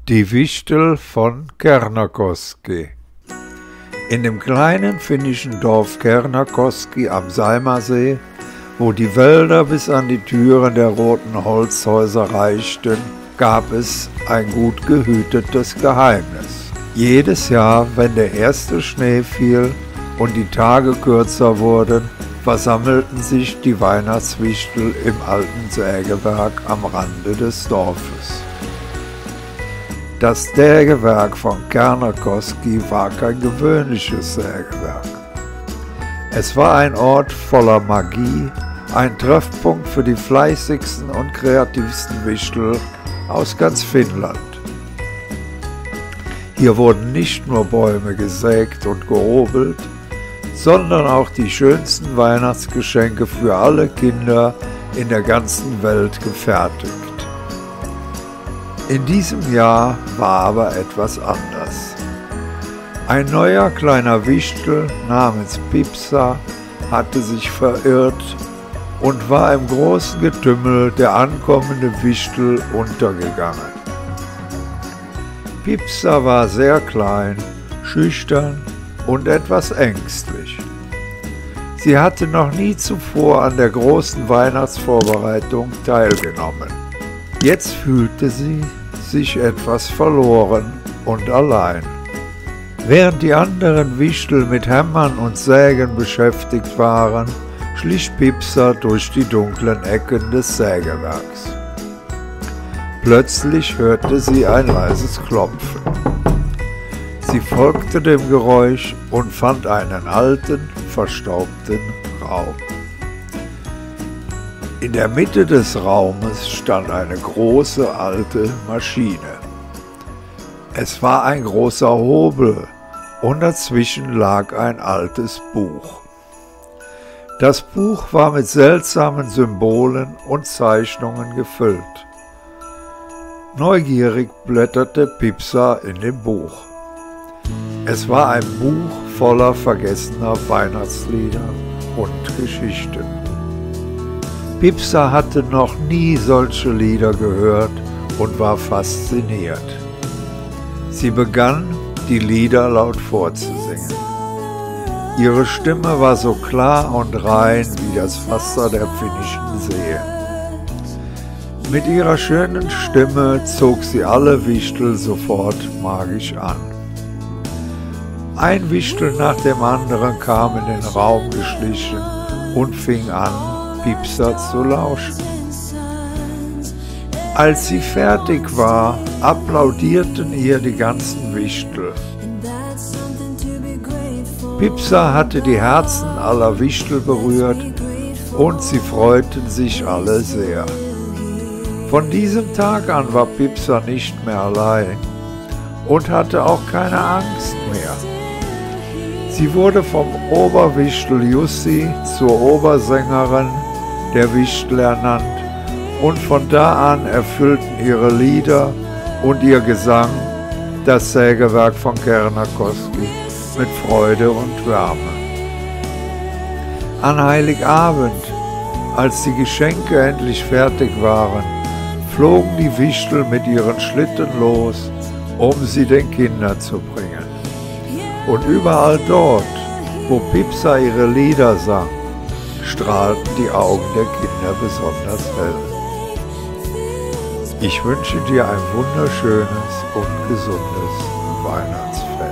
Die Wichtel von Kärnäkoski. In dem kleinen finnischen Dorf Kärnäkoski am Saimasee, wo die Wälder bis an die Türen der roten Holzhäuser reichten, gab es ein gut gehütetes Geheimnis. Jedes Jahr, wenn der erste Schnee fiel und die Tage kürzer wurden, versammelten sich die Weihnachtswichtel im alten Sägewerk am Rande des Dorfes. Das Sägewerk von Kärnäkoski war kein gewöhnliches Sägewerk. Es war ein Ort voller Magie, ein Treffpunkt für die fleißigsten und kreativsten Wichtel aus ganz Finnland. Hier wurden nicht nur Bäume gesägt und gehobelt, sondern auch die schönsten Weihnachtsgeschenke für alle Kinder in der ganzen Welt gefertigt. In diesem Jahr war aber etwas anders. Ein neuer kleiner Wichtel namens Pipsa hatte sich verirrt und war im großen Getümmel der ankommenden Wichtel untergegangen. Pipsa war sehr klein, schüchtern und etwas ängstlich. Sie hatte noch nie zuvor an der großen Weihnachtsvorbereitung teilgenommen. Jetzt fühlte sie sich etwas verloren und allein. Während die anderen Wichtel mit Hämmern und Sägen beschäftigt waren, schlich Pipsa durch die dunklen Ecken des Sägewerks. Plötzlich hörte sie ein leises Klopfen. Sie folgte dem Geräusch und fand einen alten, verstaubten Raum. In der Mitte des Raumes stand eine große alte Maschine. Es war ein großer Hobel und dazwischen lag ein altes Buch. Das Buch war mit seltsamen Symbolen und Zeichnungen gefüllt. Neugierig blätterte Pipsa in dem Buch. Es war ein Buch voller vergessener Weihnachtslieder und Geschichten. Pipsa hatte noch nie solche Lieder gehört und war fasziniert. Sie begann, die Lieder laut vorzusingen. Ihre Stimme war so klar und rein wie das Wasser der finnischen Seen. Mit ihrer schönen Stimme zog sie alle Wichtel sofort magisch an. Ein Wichtel nach dem anderen kam in den Raum geschlichen und fing an, Pipsa zu lauschen. Als sie fertig war, applaudierten ihr die ganzen Wichtel. Pipsa hatte die Herzen aller Wichtel berührt und sie freuten sich alle sehr. Von diesem Tag an war Pipsa nicht mehr allein und hatte auch keine Angst mehr. Sie wurde vom Oberwichtel Jussi zur Obersängerin der Wichtel ernannt und von da an erfüllten ihre Lieder und ihr Gesang das Sägewerk von Kärnäkoski mit Freude und Wärme. An Heiligabend, als die Geschenke endlich fertig waren, flogen die Wichtel mit ihren Schlitten los, um sie den Kindern zu bringen. Und überall dort, wo Pipsa ihre Lieder sang, strahlten die Augen der Kinder besonders hell. Ich wünsche dir ein wunderschönes und gesundes Weihnachtsfest.